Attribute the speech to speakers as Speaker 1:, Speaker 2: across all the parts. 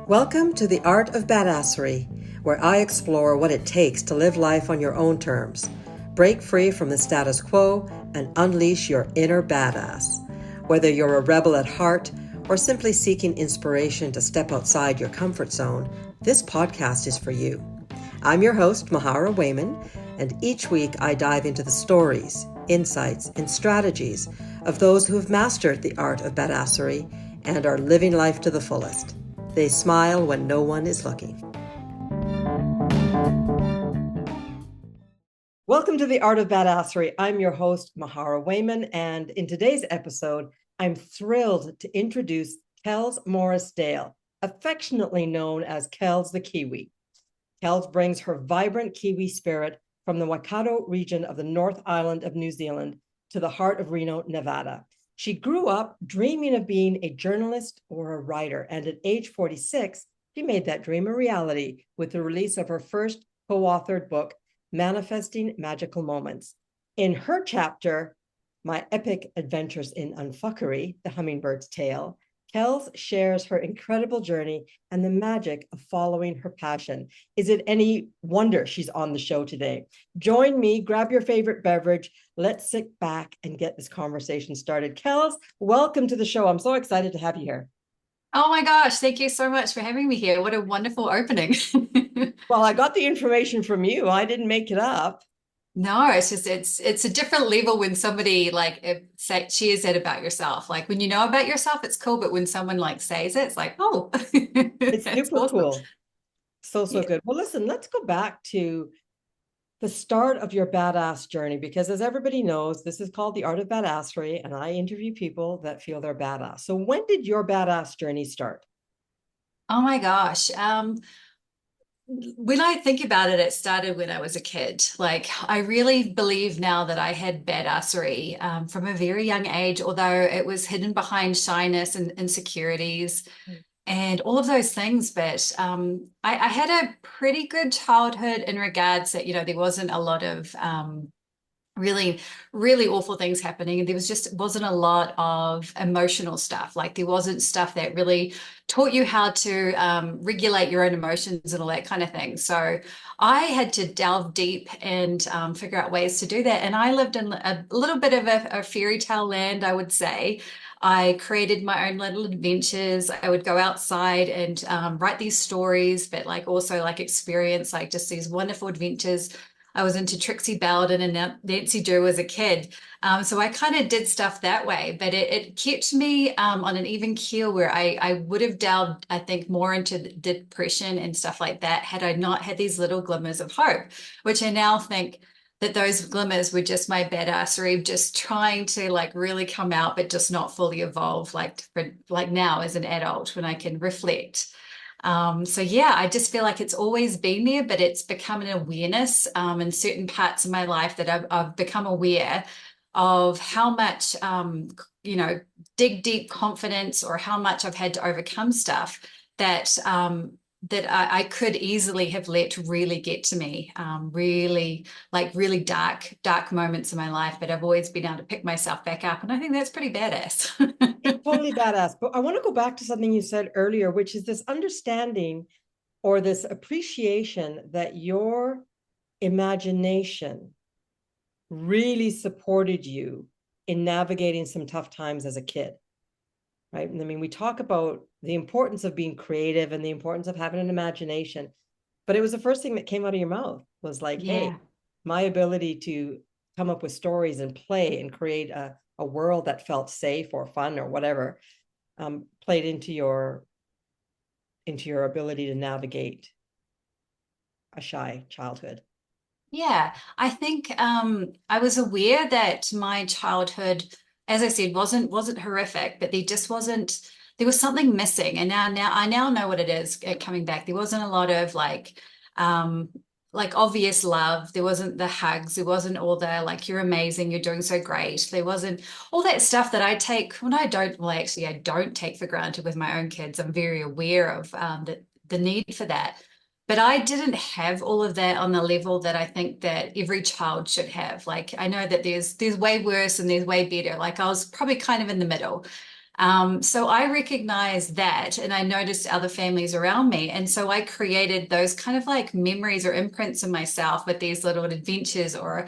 Speaker 1: Welcome to the Art of Badassery, where I explore what it takes to live life on your own terms, break free from the status quo, and unleash your inner badass. Whether you're a rebel at heart or simply seeking inspiration to step outside your comfort zone, this podcast is for you. I'm your host, Mahara Wayman, and each week I dive into the stories, insights, and strategies of those who have mastered the art of badassery and are living life to the fullest. They smile when no one is looking. Welcome to the Art of Badassery. I'm your host, Mahara Wayman, and in today's episode, I'm thrilled to introduce Kelz Morris-Dale, affectionately known as Kelz the Kiwi. Kelz brings her vibrant Kiwi spirit from the Waikato region of the North Island of New Zealand to the heart of Reno, Nevada. She grew up dreaming of being a journalist or a writer, and at age 46, she made that dream a reality with the release of her first co-authored book, Manifesting Magical Moments. In her chapter, My Epic Adventures in Unfuckery, The Hummingbird's Tale, Kelz shares her incredible journey and the magic of following her passion. Is it any wonder she's on the show today? Join me, grab your favorite beverage. Let's sit back and get this conversation started. Kelz, welcome to the show. I'm so excited to have you here.
Speaker 2: Oh my gosh, thank you so much for having me here. What a wonderful opening.
Speaker 1: Well, I got the information from you. I didn't make it up.
Speaker 2: No, it's just it's a different level when somebody shares that about yourself. Like when you know about yourself, it's cool, but when someone like says it, it's like, oh,
Speaker 1: It's
Speaker 2: it's
Speaker 1: super
Speaker 2: awesome.
Speaker 1: cool. So
Speaker 2: Yeah.
Speaker 1: good. Well, listen, let's go back to the start of your badass journey, because as everybody knows, this is called the Art of Badassery, and I interview people that feel they're badass. So when did your badass journey start?
Speaker 2: Oh my gosh. When I think about it, it started when I was a kid. Like, I really believe now that I had badassery from a very young age, although it was hidden behind shyness and insecurities and all of those things. But I had a pretty good childhood in regards that, there wasn't a lot of really, really awful things happening. And there wasn't a lot of emotional stuff. Like there wasn't stuff that really taught you how to regulate your own emotions and all that kind of thing. So I had to delve deep and figure out ways to do that. And I lived in a little bit of a fairy tale land, I would say. I created my own little adventures. I would go outside and write these stories, but like also like experience like just these wonderful adventures. I was into Trixie Bowden and Nancy Drew as a kid. So I kind of did stuff that way, but it kept me on an even keel where I would have delved, I think, more into depression and stuff like that had I not had these little glimmers of hope, which I now think that those glimmers were just my badassery, just trying to like really come out, but just not fully evolve like now as an adult when I can reflect. So yeah, I just feel like it's always been there, but it's become an awareness in certain parts of my life that I've become aware of how much, dig deep confidence or how much I've had to overcome stuff that I could easily have let really get to me, really dark moments in my life, but I've always been able to pick myself back up, and I think that's pretty badass.
Speaker 1: It's totally badass. But I want to go back to something you said earlier, which is this understanding or this appreciation that your imagination really supported you in navigating some tough times as a kid, right? And I mean, we talk about the importance of being creative and the importance of having an imagination, but it was the first thing that came out of your mouth was like, hey,
Speaker 2: Yeah.
Speaker 1: my ability to come up with stories and play and create a world that felt safe or fun or whatever played into your ability to navigate a shy childhood.
Speaker 2: Yeah, I think I was aware that my childhood, as I said, wasn't horrific, but there was something missing. And now I now know what it is coming back. There wasn't a lot of like obvious love. There wasn't the hugs. There wasn't all the like, you're amazing, you're doing so great. There wasn't all that stuff that I take when I don't, well, actually, I don't take for granted with my own kids. I'm very aware of the need for that. But I didn't have all of that on the level that I think that every child should have. Like I know that there's way worse and there's way better. Like I was probably kind of in the middle. So I recognized that and I noticed other families around me. And so I created those kind of like memories or imprints in myself with these little adventures. Or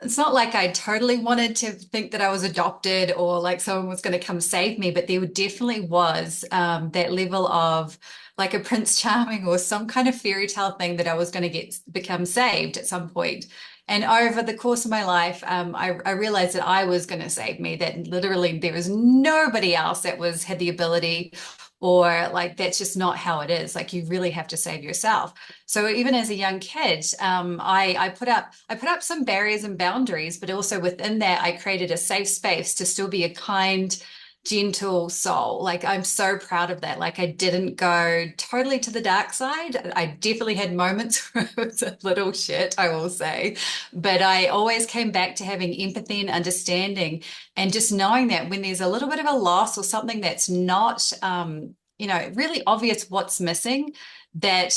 Speaker 2: it's not like I totally wanted to think that I was adopted or like someone was going to come save me, but there definitely was that level of like a Prince Charming or some kind of fairy tale thing that I was going to become saved at some point. And over the course of my life, I realized that I was going to save me, that literally there was nobody else that had the ability, or like that's just not how it is. Like you really have to save yourself. So even as a young kid, I put up some barriers and boundaries, but also within that, I created a safe space to still be a kind, gentle soul. Like I'm so proud of that. Like I didn't go totally to the dark side. I definitely had moments where it was a little shit, I will say, but I always came back to having empathy and understanding, and just knowing that when there's a little bit of a loss or something that's not, really obvious what's missing, that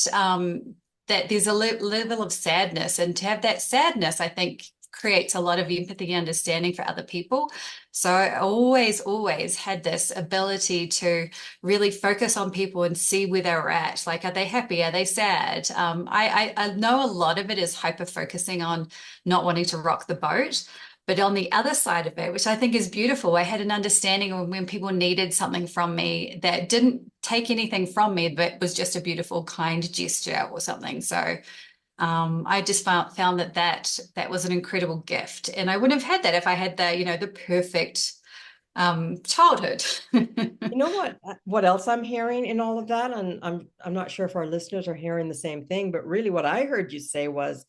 Speaker 2: there's a level of sadness, and to have that sadness, I think creates a lot of empathy and understanding for other people. So I always had this ability to really focus on people and see where they were at. Like, are they happy? Are they sad? I know a lot of it is hyper focusing on not wanting to rock the boat. But on the other side of it, which I think is beautiful, I had an understanding of when people needed something from me that didn't take anything from me, but was just a beautiful, kind gesture or something. So I just found that was an incredible gift, and I wouldn't have had that if I had the perfect childhood.
Speaker 1: You know what else I'm hearing in all of that? And I'm not sure if our listeners are hearing the same thing, but really what I heard you say was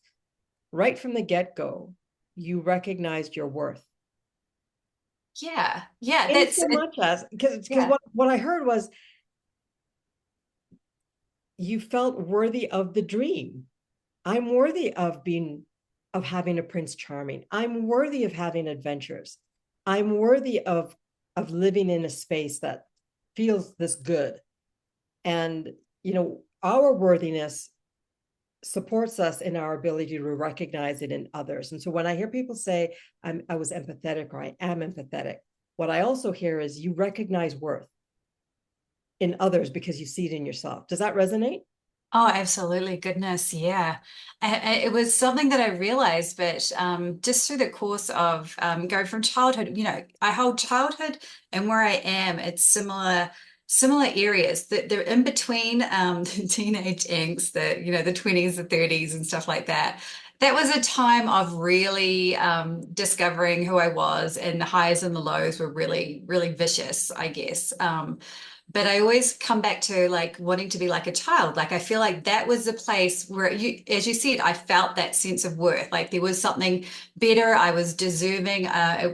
Speaker 1: right from the get-go, you recognized your worth.
Speaker 2: Yeah,
Speaker 1: In so much as because
Speaker 2: yeah.
Speaker 1: what I heard was you felt worthy of the dream. I'm worthy of having a Prince Charming. I'm worthy of having adventures. I'm worthy of living in a space that feels this good. And our worthiness supports us in our ability to recognize it in others. And so when I hear people say I was empathetic or I am empathetic, what I also hear is you recognize worth in others because you see it in yourself. Does that resonate?
Speaker 2: Oh, absolutely. Goodness. Yeah. It was something that I realized, but just through the course of going from childhood, I hold childhood and where I am, it's similar areas that they're in between the teenage angst, the 20s, the 30s and stuff like that. That was a time of really discovering who I was, and the highs and the lows were really, really vicious, I guess. But I always come back to like wanting to be like a child. Like I feel like that was the place where as you said, I felt that sense of worth. Like there was something better. I was deserving.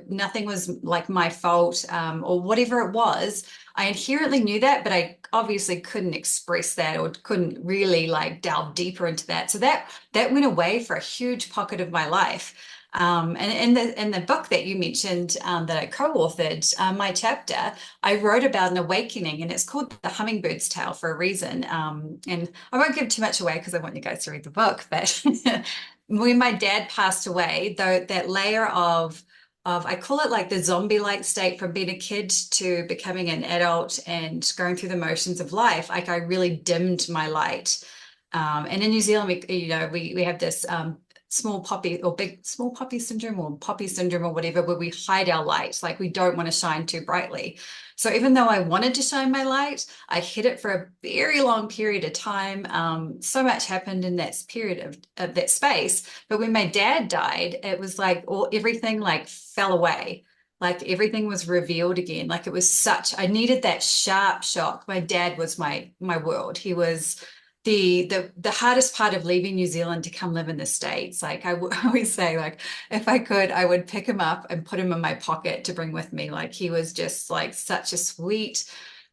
Speaker 2: Nothing was like my fault, or whatever it was. I inherently knew that, but I obviously couldn't express that or couldn't really like delve deeper into that. So that went away for a huge pocket of my life. And in the book that you mentioned, that I co-authored, my chapter, I wrote about an awakening, and it's called The Hummingbird's Tale for a reason. And I won't give too much away because I want you guys to read the book. But when my dad passed away, though, that layer of I call it like the zombie-like state from being a kid to becoming an adult and going through the motions of life, like I really dimmed my light. And in New Zealand, we have this small poppy or big small poppy syndrome or poppy syndrome or whatever, where we hide our light, like we don't want to shine too brightly. So even though I wanted to shine my light, I hid it for a very long period of time. So much happened in that period of that space. But when my dad died, it was like everything like fell away. Like everything was revealed again. Like it was I needed that sharp shock. My dad was my world. He was the hardest part of leaving New Zealand to come live in the States. Like I always say, like if I could, I would pick him up and put him in my pocket to bring with me. Like he was just like such a sweet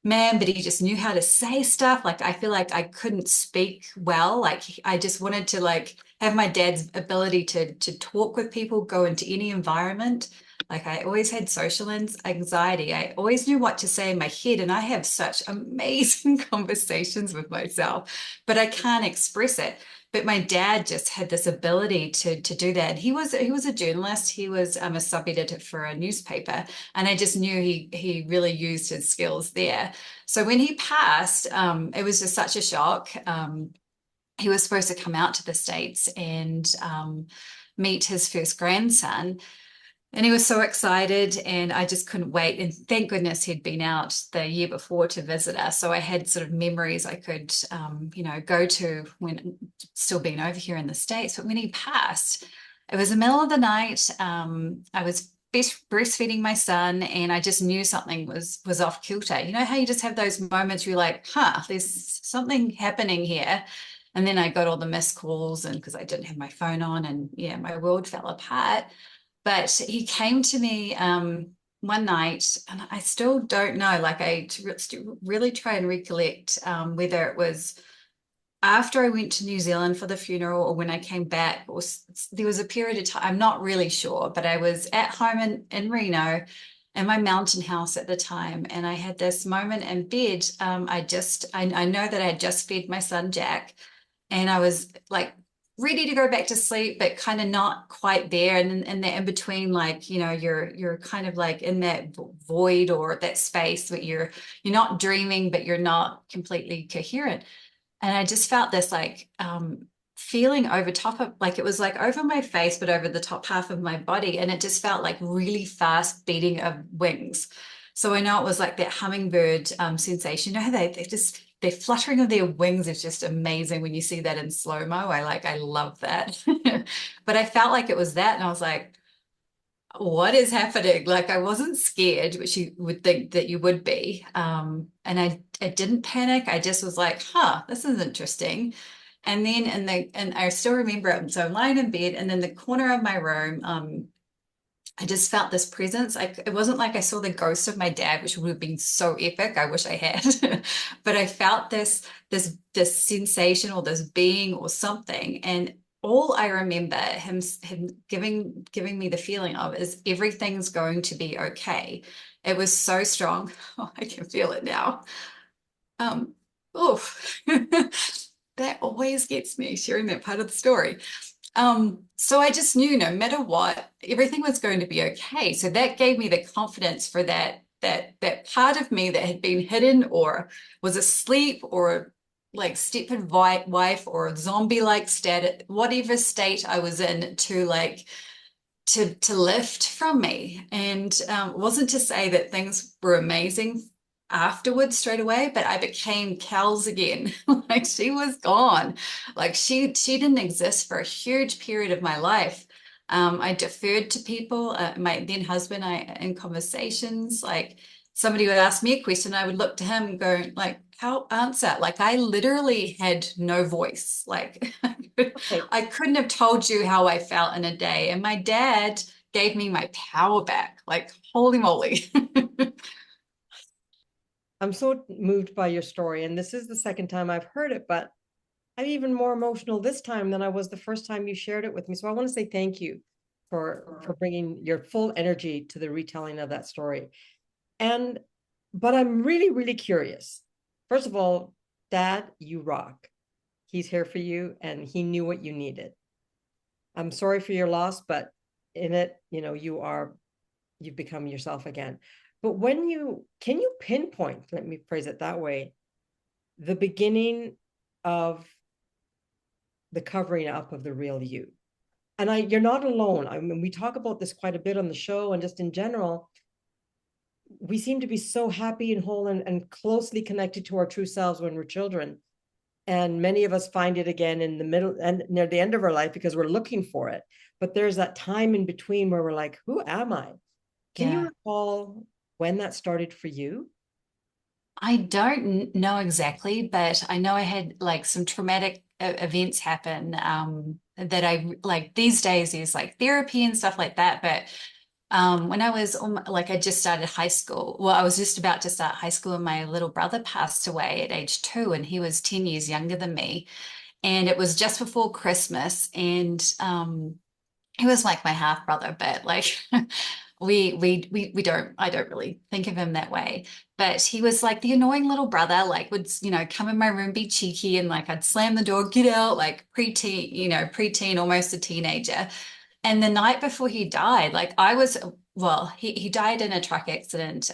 Speaker 2: man, but he just knew how to say stuff. Like I feel like I couldn't speak well. Like I just wanted to like have my dad's ability to talk with people, go into any environment. Like I always had social anxiety. I always knew what to say in my head, and I have such amazing conversations with myself, but I can't express it. But my dad just had this ability to do that. He was a journalist. He was a sub editor for a newspaper, and I just knew he really used his skills there. So when he passed, it was just such a shock. He was supposed to come out to the States and meet his first grandson. And he was so excited, and I just couldn't wait. And thank goodness he'd been out the year before to visit us. So I had sort of memories I could, go to when still being over here in the States. But when he passed, it was the middle of the night. I was breastfeeding my son, and I just knew something was off kilter. You know how you just have those moments where you're like, huh, there's something happening here. And then I got all the missed calls, and because I didn't have my phone on, and yeah, my world fell apart. But he came to me one night, and I still don't know. Like really try and recollect whether it was after I went to New Zealand for the funeral or when I came back. Or there was a period of time, I'm not really sure, but I was at home in Reno in my mountain house at the time, and I had this moment in bed. I know that I had just fed my son Jack, and I was like ready to go back to sleep, but kind of not quite there. And in that in between, like, you're kind of like in that void or that space where you're not dreaming, but you're not completely coherent. And I just felt this like feeling over top of, like, it was like over my face, but over the top half of my body. And it just felt like really fast beating of wings. So I know it was like that hummingbird sensation. You know how they just, their fluttering of their wings is just amazing when you see that in slow-mo. I love that. But I felt like it was that. And I was like, what is happening? Like, I wasn't scared, which you would think that you would be. And I didn't panic. I just was like, huh, this is interesting. And then and I still remember it. So I'm lying in bed, and in the corner of my room, I just felt this presence. It wasn't like I saw the ghost of my dad, which would have been so epic. I wish I had, but I felt this sensation or this being or something. And all I remember him giving me the feeling of is everything's going to be okay. It was so strong. Oh, I can feel it now. Oh, that always gets me sharing that part of the story. So I just knew no matter what, everything was going to be okay. So that gave me the confidence for that part of me that had been hidden or was asleep or like stepford wife or zombie-like state, whatever state I was in, to like to lift from me. And it wasn't to say that things were amazing afterwards straight away, but I became Kelz again. Like, she was gone. Like, she didn't exist for a huge period of my life. I deferred to people, my then husband, in conversations, like somebody would ask me a question, I would look to him and go like, how answer? Like, I literally had no voice. Like,
Speaker 1: Okay.
Speaker 2: I couldn't have told you how I felt in a day. And my dad gave me my power back. Like, holy moly.
Speaker 1: I'm so moved by your story. And this is the second time I've heard it, but I'm even more emotional this time than I was the first time you shared it with me. So I want to say thank you for bringing your full energy to the retelling of that story. And but I'm really, really curious. First of all, Dad, you rock. He's here for you, and he knew what you needed. I'm sorry for your loss, but in it, you've become yourself again. But can you pinpoint, let me phrase it that way, the beginning of the covering up of the real you? And you're not alone. I mean, we talk about this quite a bit on the show and just in general. We seem to be so happy and whole and closely connected to our true selves when we're children. And many of us find it again in the middle and near the end of our life because we're looking for it. But there's that time in between where we're like, who am I? Can you
Speaker 2: Yeah.
Speaker 1: recall when that started for you?
Speaker 2: I don't know exactly, but I know I had like some traumatic events happen, that I like these days there's like therapy and stuff like that. But when I was like, I just started high school. Well, I was just about to start high school, and my little brother passed away at age 2, and he was 10 years younger than me. And it was just before Christmas, and he was like my half brother, but like We don't, I don't really think of him that way, but he was like the annoying little brother, like would, come in my room, be cheeky, and like I'd slam the door, get out, like preteen, preteen, almost a teenager. And the night before he died, like he died in a truck accident.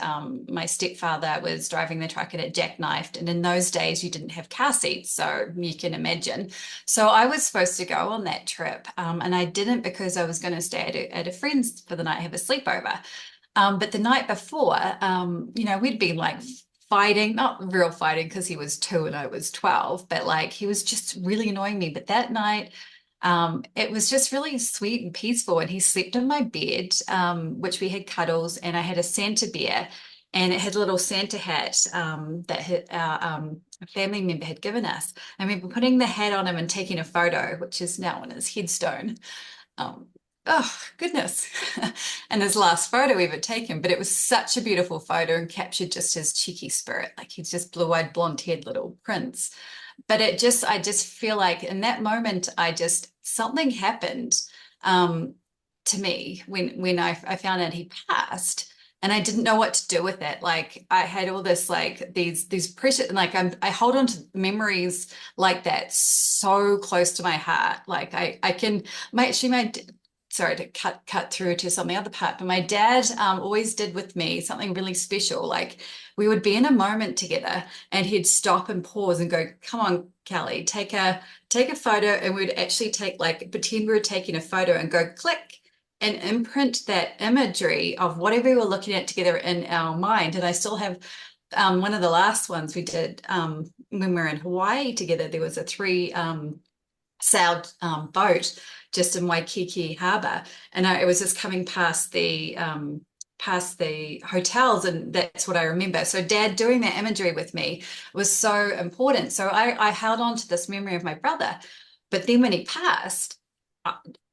Speaker 2: My stepfather was driving the truck and it jackknifed. And in those days, you didn't have car seats. So you can imagine. So I was supposed to go on that trip. And I didn't because I was going to stay at a friend's for the night, have a sleepover. But the night before, we'd been like fighting, not real fighting because he was 2 and I was 12, but like he was just really annoying me. But that night, it was just really sweet and peaceful. And he slept in my bed, which we had cuddles, and I had a Santa bear, and it had a little Santa hat that a family member had given us. I remember putting the hat on him and taking a photo, which is now on his headstone. Um, oh, goodness. And his last photo ever taken, but it was such a beautiful photo and captured just his cheeky spirit. Like he's just blue-eyed, blonde-haired little prince. But I just feel like in that moment, something happened to me when I found out he passed, and I didn't know what to do with it. Like I had all this like these precious, like I hold on to memories like that so close to my heart. Like I can my sorry to cut through to some of the other part, but my dad always did with me something really special. Like we would be in a moment together and he'd stop and pause and go, come on, Kelly, take a photo. And we'd actually pretend we were taking a photo and go click and imprint that imagery of whatever we were looking at together in our mind. And I still have one of the last ones we did when we were in Hawaii together. There was a sailed boat just in Waikiki Harbour, and it was just coming past the hotels, and that's what I remember. So Dad doing that imagery with me was so important. So I held on to this memory of my brother, but then when he passed,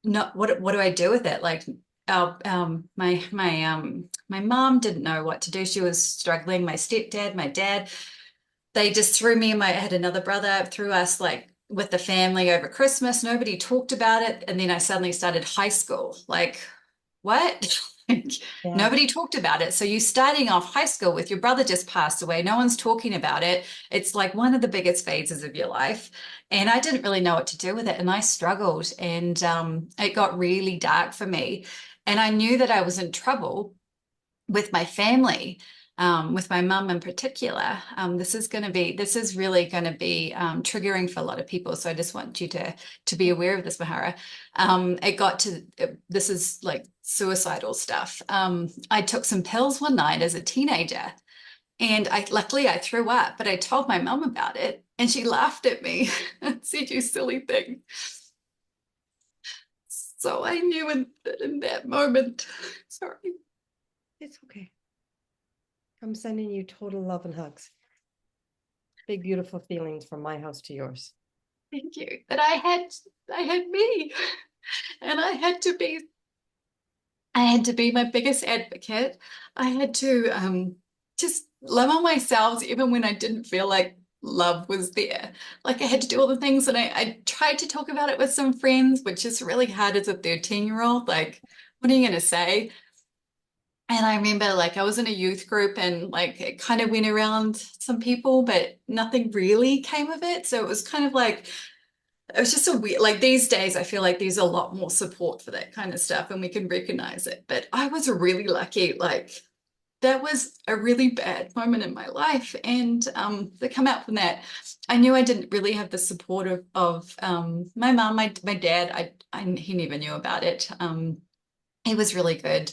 Speaker 2: no, what do I do with it? Like my mom didn't know what to do. She was struggling. My stepdad, my dad, they just threw me and I had another brother, threw us like with the family over Christmas. Nobody talked about it. And then I suddenly started high school. Like, what? Like,
Speaker 1: Yeah.
Speaker 2: nobody talked about it. So you starting off high school with your brother just passed away. No one's talking about it. It's like one of the biggest phases of your life. And I didn't really know what to do with it. And I struggled, and it got really dark for me. And I knew that I was in trouble with my family, with my mum in particular. This is really going to be triggering for a lot of people. So I just want you to be aware of this, Mahara. This is like suicidal stuff. I took some pills one night as a teenager, and luckily I threw up, but I told my mum about it, and she laughed at me and said, "You silly thing." So I knew in that moment. Sorry.
Speaker 1: It's okay. I'm sending you total love and hugs. Big, beautiful feelings from my house to yours.
Speaker 2: Thank you. But I had me, and I had to be my biggest advocate. I had to just love on myself even when I didn't feel like love was there. Like I had to do all the things, and I tried to talk about it with some friends, which is really hard as a 13-year-old. Like, what are you gonna say? And I remember like I was in a youth group, and like it kind of went around some people, but nothing really came of it. So it was kind of like it was just a weird, like these days, I feel like there's a lot more support for that kind of stuff and we can recognize it. But I was really lucky. Like that was a really bad moment in my life. And to come out from that, I knew I didn't really have the support of my mom, my dad. He never knew about it. He was really good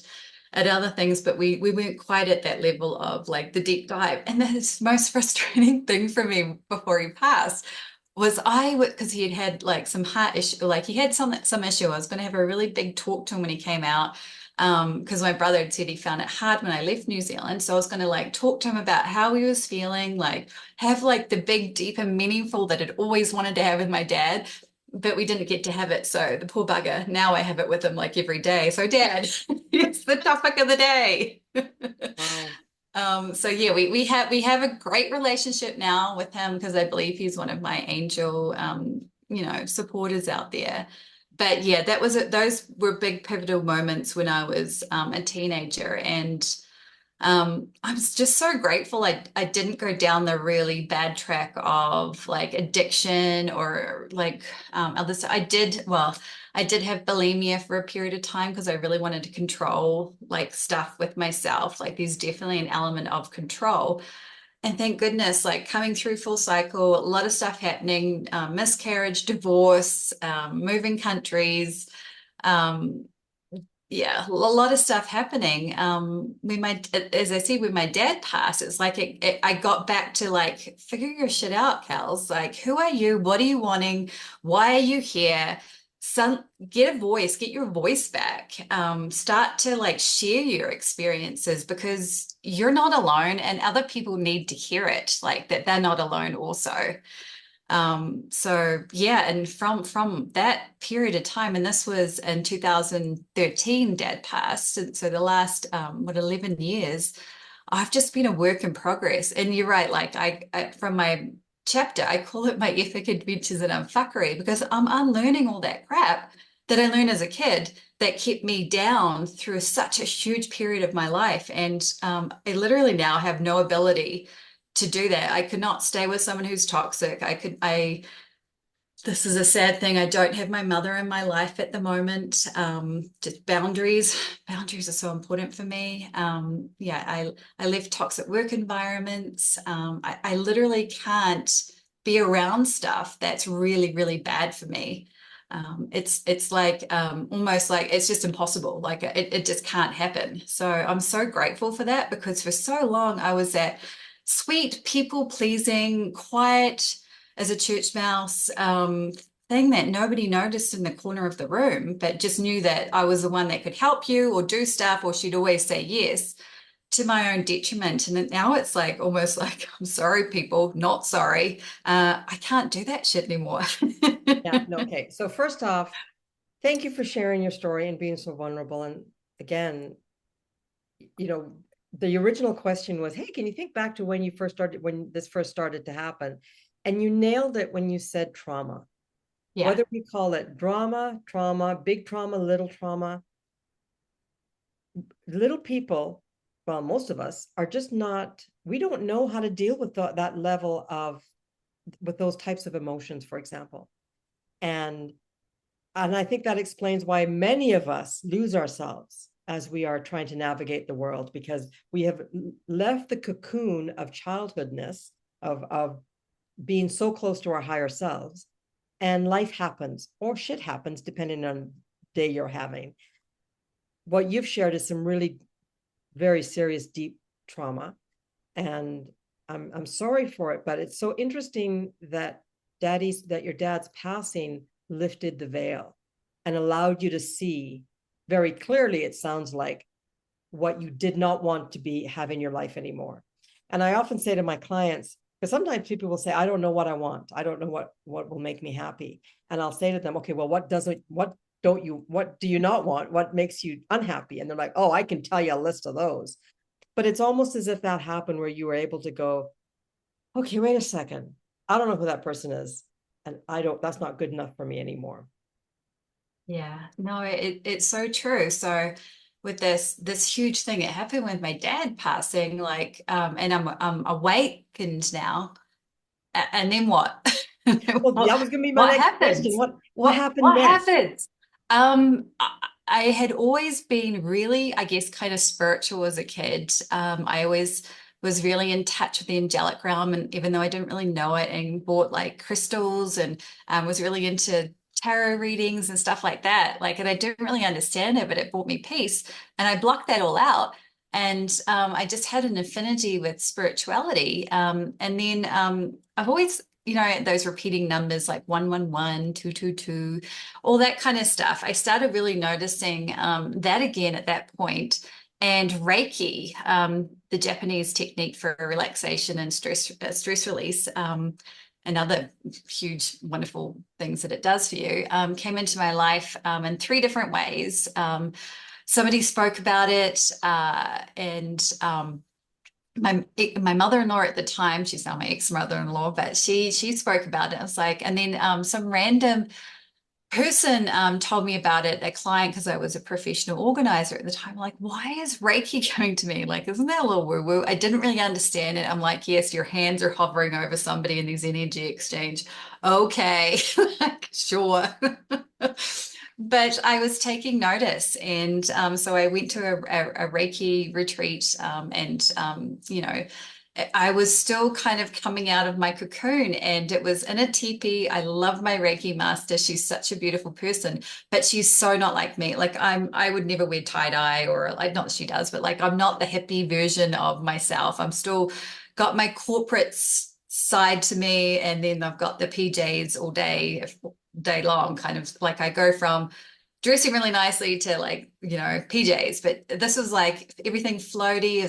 Speaker 2: at other things, but we weren't quite at that level of like the deep dive. And the most frustrating thing for me before he passed was because he had like some heart issue, like he had some issue. I was going to have a really big talk to him when he came out, because my brother had said he found it hard when I left New Zealand. So I was going to like talk to him about how he was feeling, like have like the big, deep and meaningful that I'd always wanted to have with my dad, but we didn't get to have it. So the poor bugger, now I have it with him like every day. So Dad, it's the topic of the day.
Speaker 1: Wow.
Speaker 2: So yeah, we have a great relationship now with him because I believe he's one of my angel supporters out there. but yeah, that was it. Those were big pivotal moments when I was a teenager, and I was just so grateful I didn't go down the really bad track of like addiction or like other stuff. I did have bulimia for a period of time because I really wanted to control like stuff with myself. Like there's definitely an element of control. And thank goodness, like coming through full cycle, a lot of stuff happening, miscarriage, divorce, moving countries. Um, yeah, a lot of stuff happening. As I said, when my dad passed, it's like I got back to like figure your shit out, Kelz. Like, who are you? What are you wanting? Why are you here? Some get a voice, get your voice back. Start to like share your experiences because you're not alone, and other people need to hear it, like that they're not alone also. So yeah, and from that period of time, and this was in 2013, Dad passed, and so the last 11 years, I've just been a work in progress. And you're right, like I from my chapter, I call it my epic adventures in unfuckery because I'm unlearning all that crap that I learned as a kid that kept me down through such a huge period of my life, and I literally now have no ability to do that. I could not stay with someone who's toxic. This is a sad thing. I don't have my mother in my life at the moment. Just boundaries. Boundaries are so important for me. Yeah, I left toxic work environments. I literally can't be around stuff that's really, really bad for me. It's like almost like it's just impossible. Like it just can't happen. So I'm so grateful for that because for so long I was that sweet, people pleasing, quiet as a church mouse thing that nobody noticed in the corner of the room, but just knew that I was the one that could help you or do stuff, or she'd always say yes to my own detriment. And now it's like almost like, I'm sorry, people, not sorry. I can't do that shit anymore.
Speaker 1: Yeah, no, okay. So first off, thank you for sharing your story and being so vulnerable. And again, you know, the original question was, hey, can you think back to when you first started, when this first started to happen? And you nailed it when you said trauma.
Speaker 2: Yeah.
Speaker 1: Whether we call it drama, trauma, big trauma, little people, well, most of us are just not, we don't know how to deal with that level of, with those types of emotions, for example. And I think that explains why many of us lose ourselves as we are trying to navigate the world, because we have left the cocoon of childhoodness, of being so close to our higher selves, and life happens or shit happens depending on day you're having. What you've shared is some really very serious, deep trauma, and I'm sorry for it, but it's so interesting that your dad's passing lifted the veil and allowed you to see very clearly, it sounds like, what you did not want to be have in your life anymore. And I often say to my clients, because sometimes people will say, I don't know what I want. I don't know what will make me happy. And I'll say to them, okay, well, what do you not want? What makes you unhappy? And they're like, oh, I can tell you a list of those. But it's almost as if that happened where you were able to go, okay, wait a second. I don't know who that person is. And that's not good enough for me anymore.
Speaker 2: Yeah, no, it's so true. So with this huge thing, it happened with my dad passing, like, and I'm awakened now. And then what?
Speaker 1: Well,
Speaker 2: What,
Speaker 1: that was going to be my
Speaker 2: what
Speaker 1: next question.
Speaker 2: happens?
Speaker 1: What happened
Speaker 2: What
Speaker 1: next?
Speaker 2: happens? I had always been really, I guess, kind of spiritual as a kid. I always was really in touch with the angelic realm, and even though I didn't really know it, and bought like crystals and was really into tarot readings and stuff like that. Like, and I didn't really understand it, but it brought me peace, and I blocked that all out. And I just had an affinity with spirituality. And then I've always, those repeating numbers like 111, 222, all that kind of stuff. I started really noticing that again at that point. And Reiki, the Japanese technique for relaxation and stress release, and other huge, wonderful things that it does for you, came into my life in three different ways. Somebody spoke about it, and my mother-in-law at the time, she's now my ex-mother-in-law, but she spoke about it. I was like, and then some random person told me about it, a client, because I was a professional organizer at the time. Like, why is Reiki coming to me? Like, isn't that a little woo-woo? I didn't really understand it. I'm like, yes, your hands are hovering over somebody and there's energy exchange. Okay, like, sure. But I was taking notice, and so I went to a Reiki retreat, and I was still kind of coming out of my cocoon, and it was in a teepee. I love my Reiki master. She's such a beautiful person, but she's so not like me. Like I would never wear tie-dye, or like, not that she does, but like I'm not the hippie version of myself. I'm still got my corporate side to me, and then I've got the PJs all day long, kind of like I go from dressing really nicely to like, PJs. But this was like everything floaty.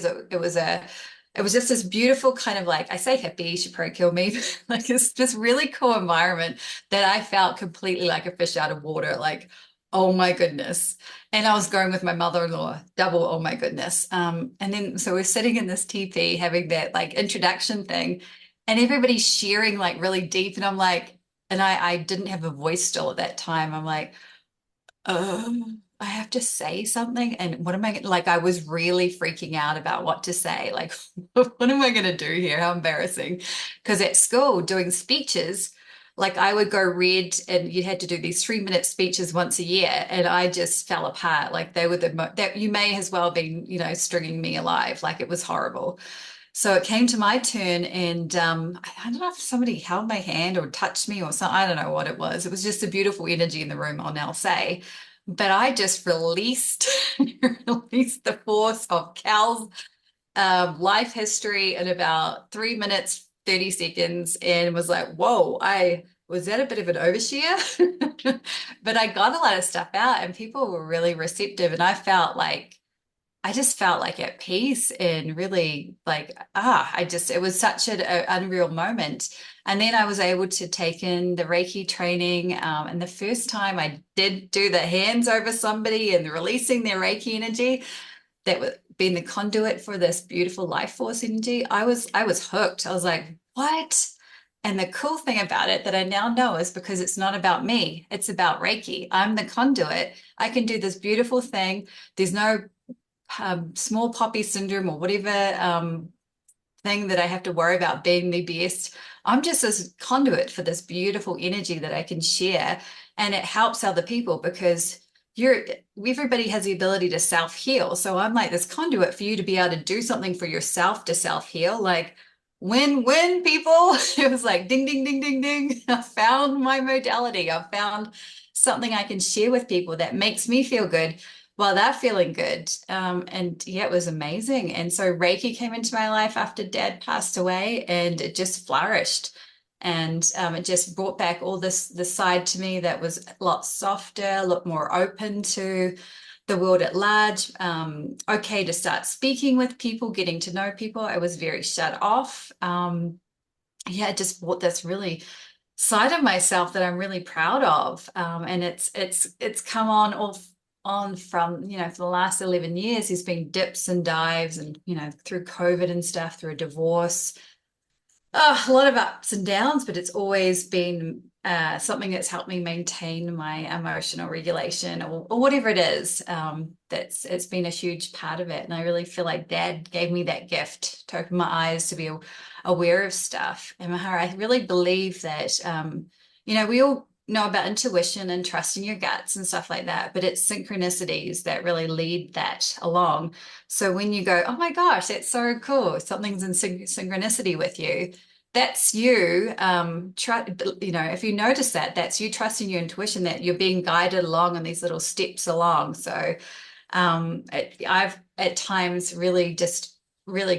Speaker 2: It was just this beautiful kind of, like, I say hippie, she probably kill me. Like, it's this really cool environment that I felt completely like a fish out of water. Like, oh my goodness. And I was going with my mother-in-law, double, oh my goodness. And then so we're sitting in this teepee having that like introduction thing, and everybody's sharing like really deep. And I'm like, and I didn't have a voice still at that time. I'm like, I have to say something. And what am I like? I was really freaking out about what to say. Like, what am I going to do here? How embarrassing. Because at school, doing speeches, like I would go red, and you had to do these 3-minute speeches once a year. And I just fell apart. Like, they were that you may as well been, stringing me alive. Like, it was horrible. So it came to my turn, and I don't know if somebody held my hand or touched me or something. I don't know what it was. It was just a beautiful energy in the room, I'll now say. But I just released released the force of Cal's life history in about 3 minutes, 30 seconds, and was like, whoa, I was that a bit of an overshare? But I got a lot of stuff out, and people were really receptive, and I just felt like at peace, and really like, it was such an unreal moment. And then I was able to take in the Reiki training. And the first time I did do the hands over somebody and releasing their Reiki energy, that was being the conduit for this beautiful life force energy, I was hooked. I was like, what? And the cool thing about it that I now know is, because it's not about me, it's about Reiki. I'm the conduit. I can do this beautiful thing. There's no small poppy syndrome or whatever thing that I have to worry about being the best. I'm just this conduit for this beautiful energy that I can share, and it helps other people, because everybody has the ability to self-heal. So I'm like this conduit for you to be able to do something for yourself to self-heal. Like, win people. It was like ding, ding, ding, ding, ding. I found my modality. I found something I can share with people that makes me feel good while they're feeling good. And yeah, it was amazing. And so Reiki came into my life after Dad passed away, and it just flourished. And it just brought back all this side to me that was a lot softer, a lot more open to the world at large. Okay to start speaking with people, getting to know people. I was very shut off. Yeah, it just brought this really side of myself that I'm really proud of. And it's come on from, for the last 11 years. There's been dips and dives, and, through COVID and stuff, through a divorce, a lot of ups and downs, but it's always been something that's helped me maintain my emotional regulation, or whatever it is. It's been a huge part of it. And I really feel like Dad gave me that gift to open my eyes to be aware of stuff. And Mahara, I really believe that, we all know about intuition and trusting your guts and stuff like that, but it's synchronicities that really lead that along. So when you go, oh my gosh, that's so cool, something's in synchronicity with you, that's you. If you notice that, that's you trusting your intuition, that you're being guided along on these little steps along. So I've at times really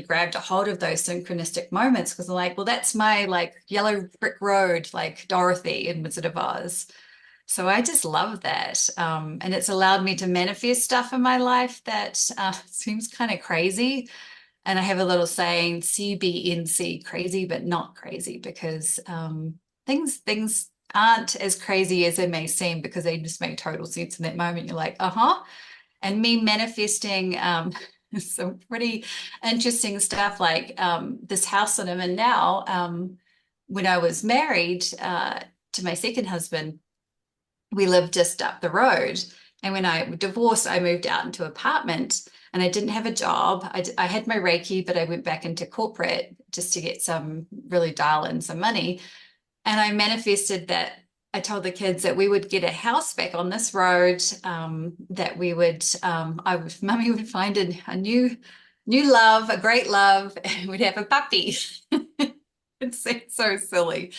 Speaker 2: grabbed a hold of those synchronistic moments, because I'm like, well, that's my like yellow brick road, like Dorothy in Wizard of Oz. So I just love that. And it's allowed me to manifest stuff in my life that seems kind of crazy. And I have a little saying, CBNC, crazy but not crazy, because things aren't as crazy as they may seem, because they just make total sense in that moment. You're like, uh-huh. And me manifesting some pretty interesting stuff, like this house that I'm in now. When I was married to my second husband, we lived just up the road. And when I divorced, I moved out into an apartment and I didn't have a job. I had my Reiki, but I went back into corporate just to get some really dial in some money. And I manifested that I told the kids that we would get a house back on this road, that we would, Mummy would find a new love, a great love, and we'd have a puppy. It seems so silly.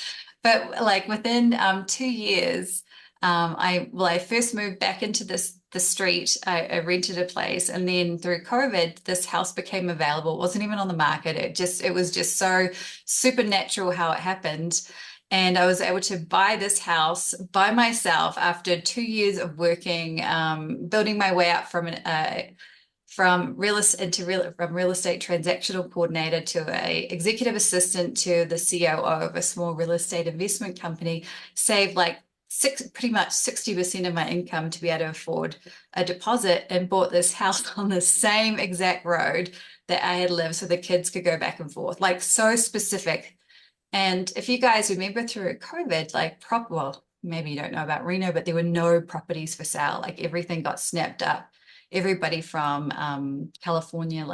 Speaker 2: But like within 2 years, I first moved back into the street. I rented a place, and then through COVID, this house became available. It wasn't even on the market. It was just so supernatural how it happened. And I was able to buy this house by myself after 2 years of working, building my way up from real estate transactional coordinator to a executive assistant to the COO of a small real estate investment company. Saved like pretty much 60% of my income to be able to afford a deposit, and bought this house on the same exact road that I had lived so the kids could go back and forth. Like so specific. And if you guys remember through COVID, well, maybe you don't know about Reno, but there were no properties for sale. Like everything got snapped up. Everybody from California,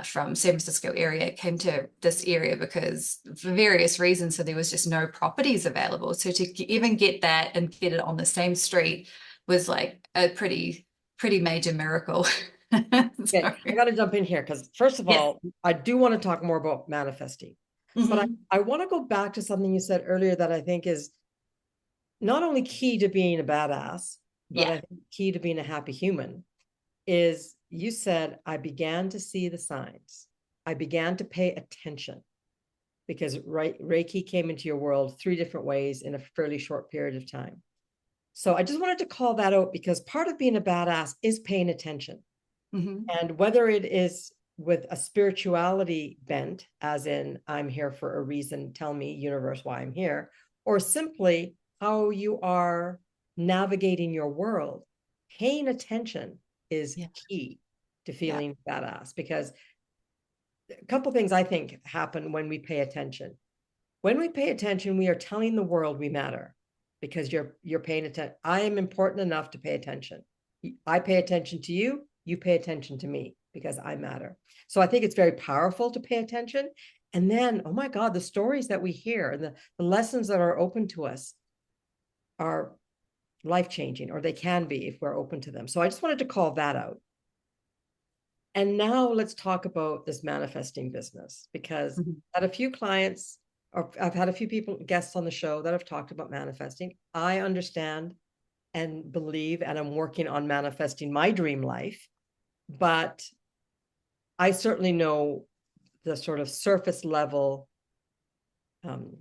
Speaker 2: from San Francisco area, came to this area because for various reasons. So there was just no properties available. So to even get that and get it on the same street was like a pretty major miracle.
Speaker 1: Okay,
Speaker 2: So,
Speaker 1: I got to jump in here because, first of
Speaker 2: yes.
Speaker 1: all, I do want to talk more about manifesting. But
Speaker 2: Mhm.
Speaker 1: I want to go back to something you said earlier that I think is not only key to being a badass, but
Speaker 2: Yeah.
Speaker 1: I think key to being a happy human is you said, I began to see the signs. I began to pay attention because Reiki came into your world 3 different ways in a fairly short period of time. So I just wanted to call that out because part of being a badass is paying attention.
Speaker 2: Mhm.
Speaker 1: And whether it is with a spirituality bent, as in, I'm here for a reason, tell me, universe, why I'm here, or simply how you are navigating your world, paying attention is
Speaker 2: Yeah.
Speaker 1: key to
Speaker 2: Yeah.
Speaker 1: feeling badass. Because a couple things I think happen when we pay attention. When we pay attention, we are telling the world we matter because you're paying attention. I am important enough to pay attention. I pay attention to you, you pay attention to me because I matter. So I think it's very powerful to pay attention. And then, oh my God, the stories that we hear and the lessons that are open to us are life changing, or they can be if we're open to them. So I just wanted to call that out. And now let's talk about this manifesting business because
Speaker 2: Mhm.
Speaker 1: I had a few clients, or I've had a few people, guests on the show that have talked about manifesting. I understand and believe, and I'm working on manifesting my dream life. But I certainly know the sort of surface level um,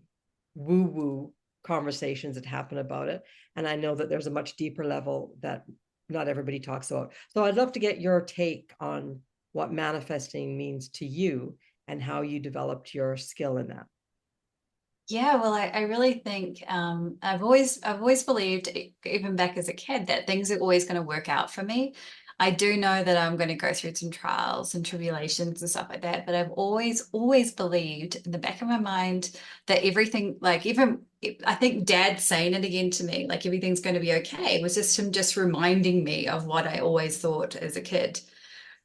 Speaker 1: woo woo conversations that happen about it. And I know that there's a much deeper level that not everybody talks about. So I'd love to get your take on what manifesting means to you and how you developed your skill in that.
Speaker 2: Yeah, well, I really think I've always believed, even back as a kid, that things are always going to work out for me. I do know that I'm going to go through some trials and tribulations and stuff like that, but I've always believed in the back of my mind that everything, like even I think Dad saying it again to me, like everything's going to be okay, was just him just reminding me of what I always thought as a kid.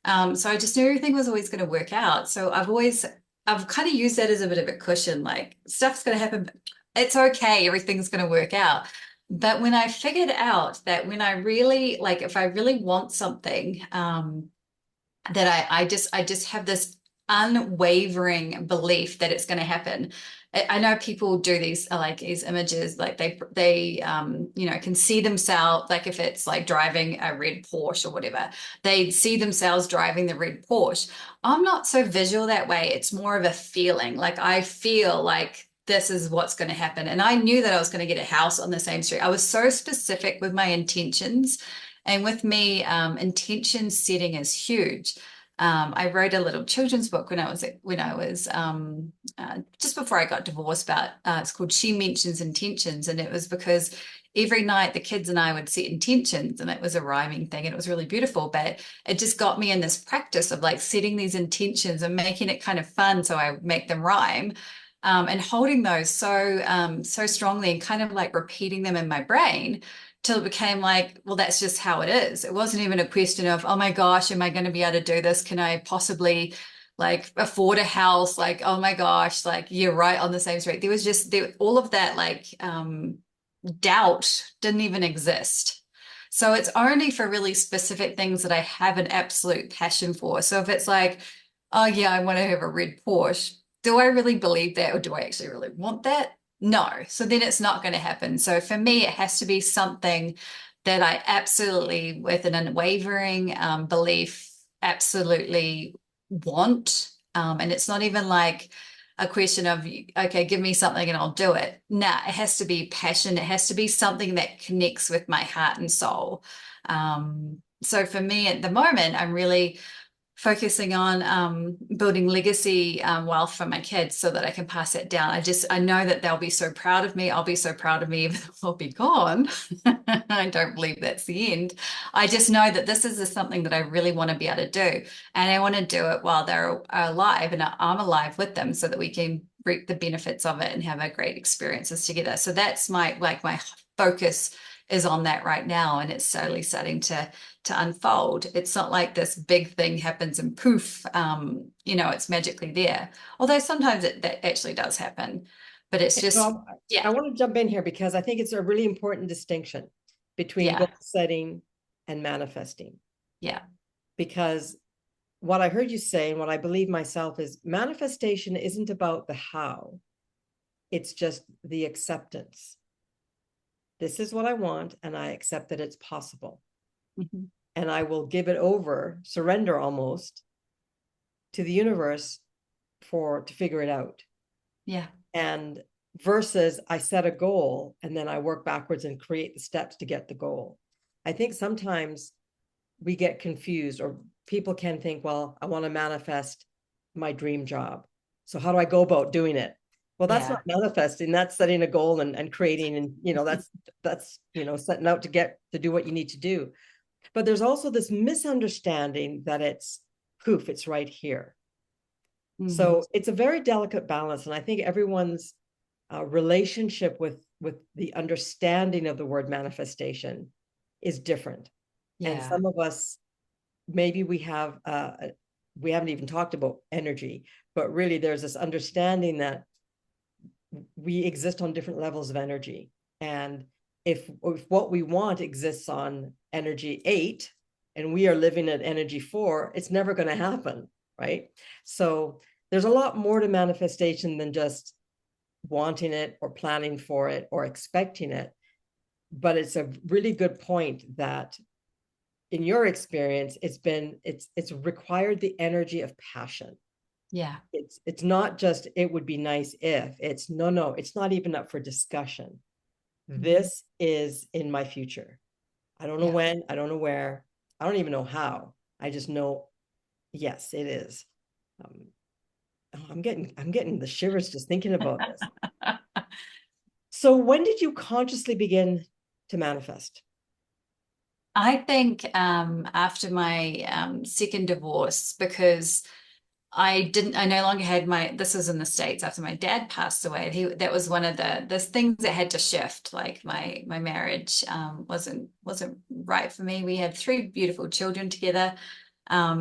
Speaker 2: So I just knew everything was always going to work out. So I've kind of used that as a bit of a cushion, like stuff's going to happen. It's okay. Everything's going to work out. But when I figured out that when I really, like, if I really want something, that I just have this unwavering belief that it's going to happen. I know people do these like these images, like they can see themselves, like if it's like driving a red Porsche or whatever, they see themselves driving the red Porsche. I'm not so visual that way. It's more of a feeling. Like I feel like this is what's going to happen. And I knew that I was going to get a house on the same street. I was so specific with my intentions. And with me, intention setting is huge. I wrote a little children's book when I was just before I got divorced. About it's called She Mentions Intentions, and it was because every night the kids and I would set intentions, and it was a rhyming thing, and it was really beautiful. But it just got me in this practice of like setting these intentions and making it kind of fun, so I make them rhyme. and holding those so strongly and kind of like repeating them in my brain till it became like, well, that's just how it is. It wasn't even a question of, oh my gosh, am I going to be able to do this? Can I possibly like afford a house? Like, oh my gosh, like you're right on the same street. There was just all of that like doubt didn't even exist. So it's only for really specific things that I have an absolute passion for. So if it's like, oh yeah, I want to have a red Porsche, do I really believe that or do I actually really want that? No. So then it's not going to happen. So for me, it has to be something that I absolutely, with an unwavering belief, absolutely want. And it's not even like a question of, okay, give me something and I'll do it. Nah, it has to be passion. It has to be something that connects with my heart and soul. So for me at the moment, I'm really focusing on building legacy wealth for my kids so that I can pass it down. I know that they'll be so proud of me. I'll be so proud of me if I'll be gone. I don't believe that's the end. I just know that this is something that I really want to be able to do. And I want to do it while they're alive and I'm alive with them so that we can reap the benefits of it and have a great experiences together. So that's my focus is on that right now. And it's slowly starting to unfold. It's not like this big thing happens and poof, it's magically there. Although sometimes that actually does happen, but it's just,
Speaker 1: I want to jump in here because I think it's a really important distinction between goal setting and manifesting.
Speaker 2: Yeah.
Speaker 1: Because what I heard you say and what I believe myself is manifestation isn't about the how, it's just the acceptance. This is what I want, and I accept that it's possible. Mm-hmm. And I will give it over, surrender almost to the universe to figure it out.
Speaker 2: Yeah.
Speaker 1: And versus I set a goal and then I work backwards and create the steps to get the goal. I think sometimes we get confused, or people can think, well, I want to manifest my dream job. So how do I go about doing it? Well, that's not manifesting, that's setting a goal and creating, and that's setting out to do what you need to do. But there's also this misunderstanding that it's poof, it's right here. Mm-hmm. So it's a very delicate balance. And I think everyone's relationship with the understanding of the word manifestation is different. Yeah. And some of us, maybe we haven't even talked about energy, but really there's this understanding that we exist on different levels of energy. And if what we want exists on energy 8 and we are living at energy 4, it's never going to happen, right? So there's a lot more to manifestation than just wanting it or planning for it or expecting it. But it's a really good point that in your experience, it's required the energy of passion.
Speaker 2: Yeah.
Speaker 1: It's not just, it would be nice if. It's no, it's not even up for discussion. Mm-hmm. This is in my future. I don't know when, I don't know where, I don't even know how. I just know, yes, it is. I'm getting the shivers just thinking about this. So when did you consciously begin to manifest?
Speaker 2: I think after my second divorce, because I no longer had this was in the States after my dad passed away. That was one of the things that had to shift. Like my marriage wasn't right for me. We had 3 beautiful children together,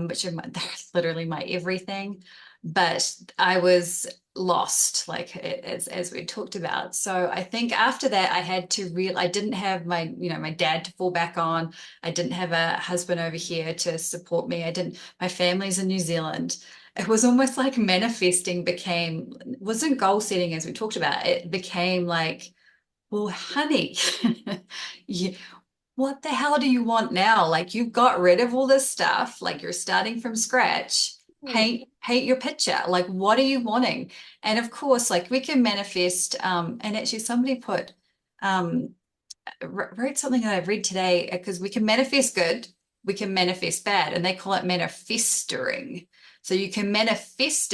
Speaker 2: which are they're literally my everything. But I was lost, like as we talked about. So I think after that, I had to I didn't have my dad to fall back on. I didn't have a husband over here to support me. My family's in New Zealand. It was almost like manifesting wasn't goal setting as we talked about. It became like, well, honey, what the hell do you want now? Like you've got rid of all this stuff, like you're starting from scratch. Paint your picture. Like, what are you wanting? And of course, like we can manifest, and actually somebody wrote something that I've read today, because we can manifest good, we can manifest bad, and they call it manifesting. So you can manifest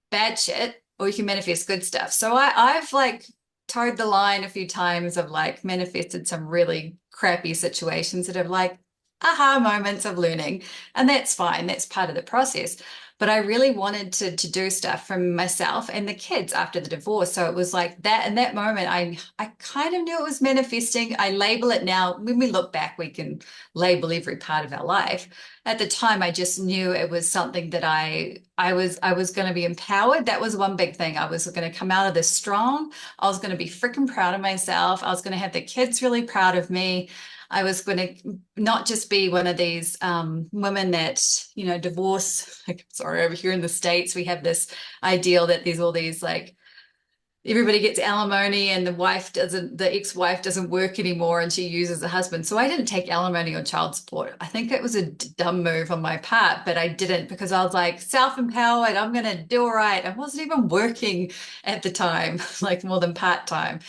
Speaker 2: bad shit, or you can manifest good stuff. So I've like towed the line a few times of like manifested some really crappy situations that have like aha moments of learning, and that's fine. That's part of the process. But I really wanted to do stuff for myself and the kids after the divorce. So it was like that. In that moment, I kind of knew it was manifesting. I label it now. When we look back, we can label every part of our life. At the time, I just knew it was something that I was going to be empowered. That was one big thing. I was going to come out of this strong. I was going to be freaking proud of myself. I was going to have the kids really proud of me. I was going to not just be one of these women that, divorce. Like, sorry, over here in the States, we have this ideal that there's all these like everybody gets alimony and the ex-wife doesn't work anymore and she uses the husband. So I didn't take alimony or child support. I think it was a dumb move on my part, but I didn't because I was like self-empowered. I'm going to do all right. I wasn't even working at the time, like more than part-time.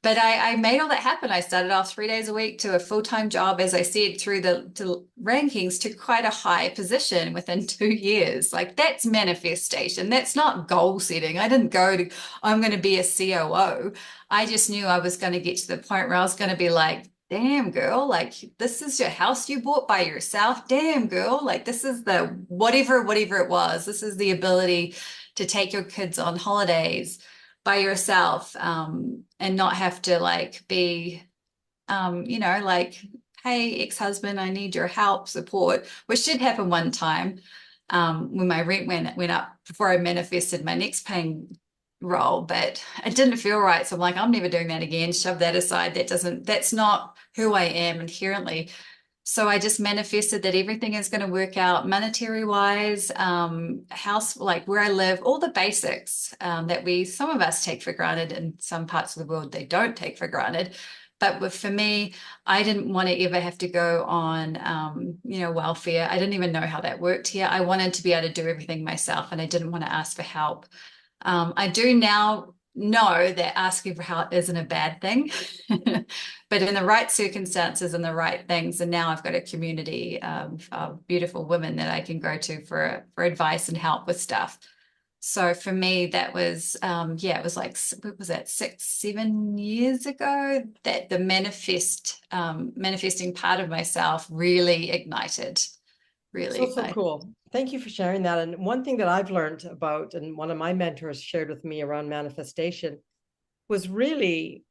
Speaker 2: But I made all that happen. I started off 3 days a week to a full-time job, as I said, through the rankings to quite a high position within 2 years. Like that's manifestation. That's not goal setting. I didn't go to, I'm going to be a COO. I just knew I was going to get to the point where I was going to be like, damn girl, like this is your house you bought by yourself. Damn girl, like this is the whatever it was. This is the ability to take your kids on holidays by yourself, and not have to like be, like, hey, ex-husband, I need your help, support, which did happen one time, when my rent went up before I manifested my next paying role, but it didn't feel right. So I'm like, I'm never doing that again. Shove that aside. That's not who I am inherently. So I just manifested that everything is going to work out monetary wise, house, like where I live, all the basics, that some of us take for granted. In some parts of the world, they don't take for granted. But for me, I didn't want to ever have to go on, welfare. I didn't even know how that worked here. I wanted to be able to do everything myself, and I didn't want to ask for help. I do now know that asking for help isn't a bad thing, but in the right circumstances and the right things. And now I've got a community of beautiful women that I can go to for advice and help with stuff. So for me, that was, it was like, what was that, 6, 7 years ago that the manifesting part of myself really ignited, really
Speaker 1: So
Speaker 2: ignited.
Speaker 1: cool. Thank you for sharing that. And one thing that I've learned about, and one of my mentors shared with me around manifestation, was really,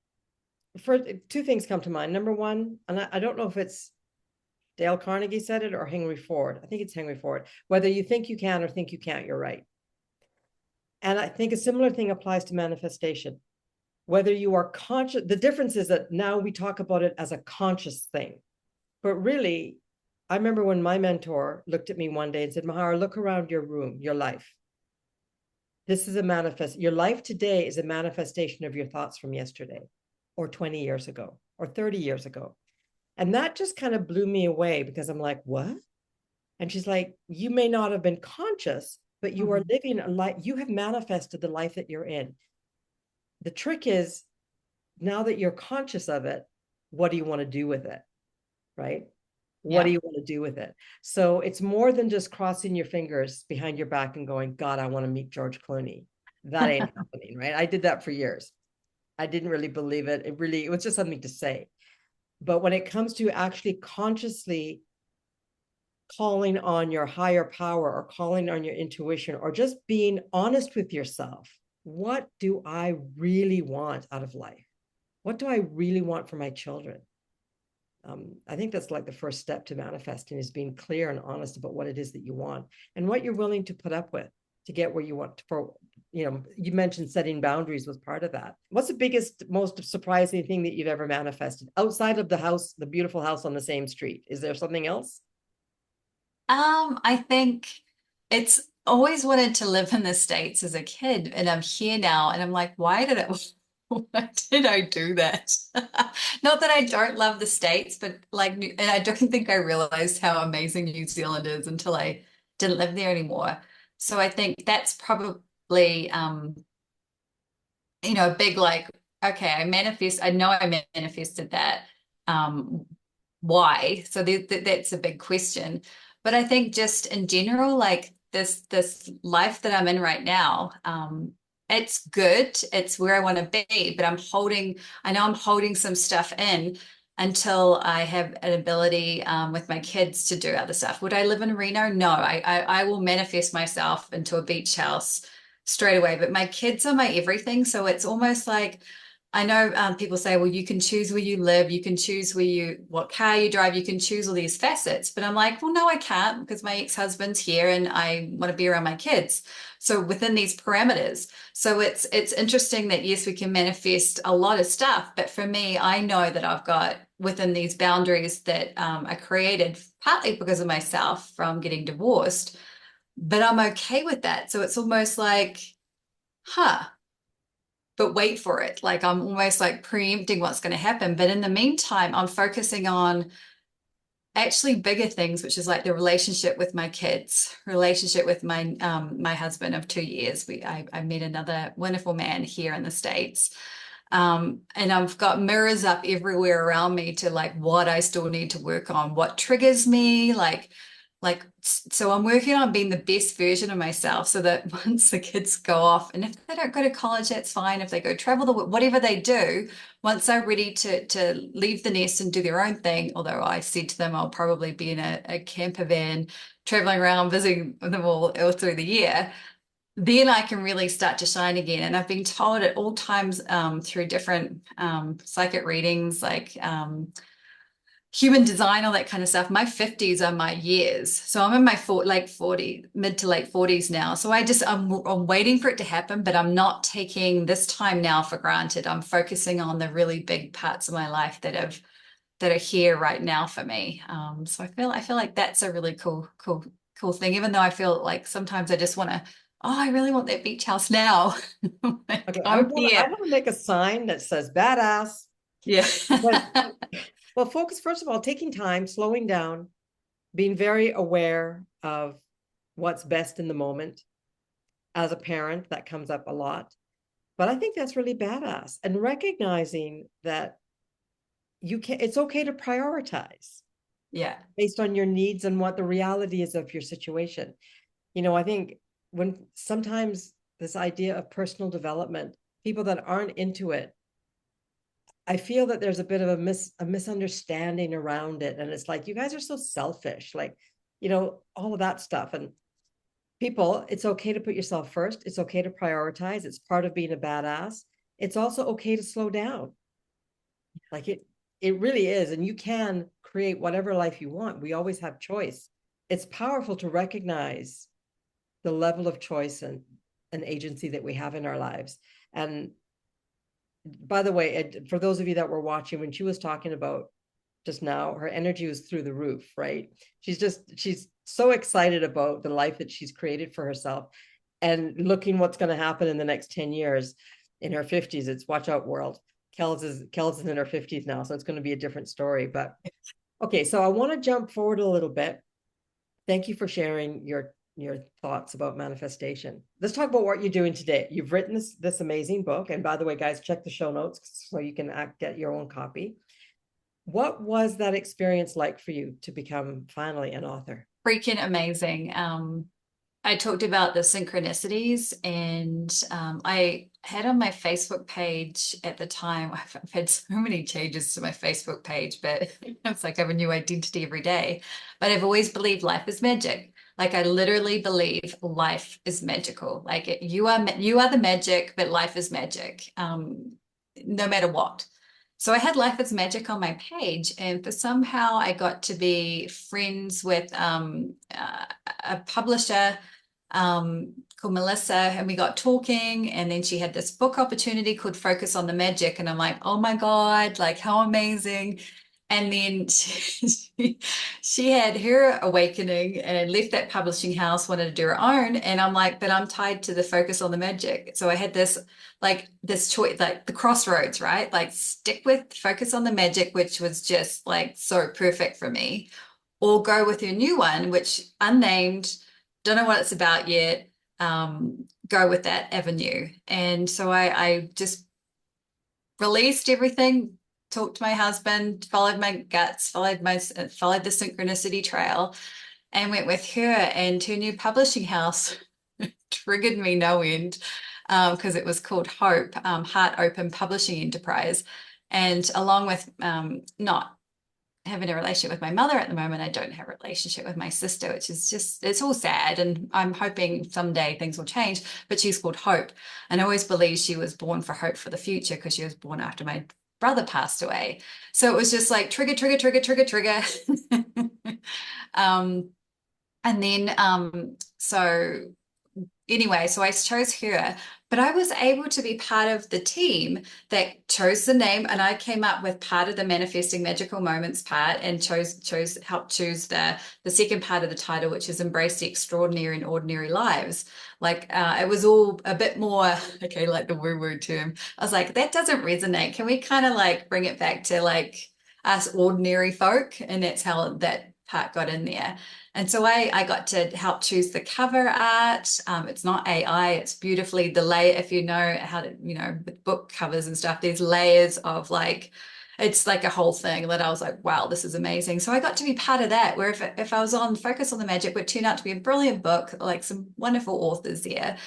Speaker 1: for two things come to mind. Number one, and I don't know if it's Dale Carnegie said it or Henry Ford. I think it's Henry Ford. Whether you think you can or think you can't, you're right. And I think a similar thing applies to manifestation. Whether you are conscious, the difference is that now we talk about it as a conscious thing. But really, I remember when my mentor looked at me one day and said, Mahara, look around your room, your life. This is a manifest. Your life today is a manifestation of your thoughts from yesterday or 20 years ago or 30 years ago. And that just kind of blew me away because I'm like, what? And she's like, you may not have been conscious, but you are living a life. You have manifested the life that you're in. The trick is now that you're conscious of it, what do you want to do with it? Right? What do you want to do with it? So it's more than just crossing your fingers behind your back and going, God, I want to meet George Clooney. That ain't happening, right? I did that for years. I didn't really believe it. It was just something to say. But when it comes to actually consciously calling on your higher power or calling on your intuition or just being honest with yourself, what do I really want out of life? What do I really want for my children? I think that's like the first step to manifesting is being clear and honest about what it is that you want and what you're willing to put up with to get where you want to, you mentioned setting boundaries was part of that. What's the biggest, most surprising thing that you've ever manifested outside of the house, the beautiful house on the same street? Is there something else?
Speaker 2: I think it's always wanted to live in the States as a kid, and I'm here now, and I'm like, why did I do that? Not that I don't love the States, but like, and I don't think I realized how amazing New Zealand is until I didn't live there anymore. So I think that's probably, a big like, okay, I know I manifested that. Um, why? So that's a big question. But I think just in general, like this life that I'm in right now, it's good. It's where I want to be, but I know I'm holding some stuff in until I have an ability with my kids to do other stuff. Would I live in Reno? No, I will manifest myself into a beach house straight away. But my kids are my everything. So it's almost like, I know people say, well, you can choose where you live, you can choose what car you drive, you can choose all these facets. But I'm like, well, no, I can't because my ex-husband's here and I want to be around my kids. So within these parameters. So it's interesting that yes, we can manifest a lot of stuff, but for me, I know that I've got within these boundaries that are created partly because of myself from getting divorced, but I'm okay with that. So it's almost like, huh, but wait for it. Like I'm almost like preempting what's going to happen. But in the meantime, I'm focusing on actually bigger things, which is like the relationship with my kids, relationship with my husband of 2 years. I met another wonderful man here in the States. And I've got mirrors up everywhere around me to like what I still need to work on, what triggers me, so I'm working on being the best version of myself so that once the kids go off, and if they don't go to college, that's fine. If they go travel, whatever they do, once they're ready to leave the nest and do their own thing, although I said to them I'll probably be in a camper van traveling around visiting them all through the year, then I can really start to shine again. And I've been told at all times through different psychic readings, like human design, all that kind of stuff. My 50s are my years. So I'm in my late 40, mid to late 40s now. So I'm waiting for it to happen, but I'm not taking this time now for granted. I'm focusing on the really big parts of my life that are here right now for me. So I feel like that's a really cool thing, even though I feel like sometimes I just want to, oh, I really want that beach house now. Like,
Speaker 1: Okay,
Speaker 2: I'm
Speaker 1: I
Speaker 2: here.
Speaker 1: want to make a sign that says badass.
Speaker 2: Yeah.
Speaker 1: Well, focus, first of all, taking time, slowing down, being very aware of what's best in the moment. As a parent, that comes up a lot. But I think that's really badass. And recognizing that it's okay to prioritize
Speaker 2: Yeah.
Speaker 1: based on your needs and what the reality is of your situation. I think when sometimes this idea of personal development, people that aren't into it, I feel that there's a bit of a misunderstanding around it. And it's like, you guys are so selfish, like, all of that stuff. And people, it's okay to put yourself first. It's okay to prioritize. It's part of being a badass. It's also okay to slow down. Like it really is. And you can create whatever life you want. We always have choice. It's powerful to recognize the level of choice and agency that we have in our lives. And by the way, for those of you that were watching, when she was talking about just now, her energy was through the roof, right? She's so excited about the life that she's created for herself and looking what's going to happen in the next 10 years. In her 50s, it's watch out world. Kelz is in her 50s now, so it's going to be a different story. But okay, so I want to jump forward a little bit. Thank you for sharing your thoughts about manifestation. Let's talk about what you're doing today. You've written this amazing book, and by the way, guys, check the show notes so you can get your own copy. What was that experience like for you to become finally an author?
Speaker 2: Freaking amazing. I talked about the synchronicities, and I had on my Facebook page at the time, I've had so many changes to my Facebook page, but it's like I have a new identity every day. But I've always believed life is magic. Like I literally believe life is magical. Like you are the magic, but life is magic, no matter what. So I had Life is Magic on my page, and for somehow I got to be friends with a publisher called Melissa, and we got talking, and then she had this book opportunity called Focus on the Magic, and I'm like, oh my God, like how amazing. And then she had her awakening and left that publishing house, wanted to do her own. And I'm like, but I'm tied to the Focus on the Magic. So I had this choice, like the crossroads, right? Like stick with Focus on the Magic, which was just like so perfect for me, or go with your new one, which unnamed, don't know what it's about yet. Go with that avenue. And so I just released everything, talked to my husband, followed my guts, followed the synchronicity trail, and went with her. And her new publishing house triggered me no end because it was called Hope, Heart Open Publishing Enterprise. And along with not having a relationship with my mother at the moment, I don't have a relationship with my sister, which is just, it's all sad. And I'm hoping someday things will change, but she's called Hope. And I always believe she was born for hope for the future because she was born after my brother passed away. So it was just like trigger, trigger, trigger, trigger, trigger. um, and then, so anyway, so I chose her, but I was able to be part of the team that chose the name, and I came up with part of the manifesting magical moments part, and helped choose the second part of the title, which is embrace the extraordinary and ordinary lives. Like it was all a bit more okay, like the woo woo term. I was like, that doesn't resonate. Can we kind of like bring it back to like us ordinary folk? And that's how that part got in there. And so I got to help choose the cover art. It's not AI, it's beautifully the layer. If you know how to, with book covers and stuff, there's layers of like, it's like a whole thing that I was like, wow, this is amazing. So I got to be part of that, where if I was on Focus on the Magic, would turn out to be a brilliant book, like some wonderful authors there.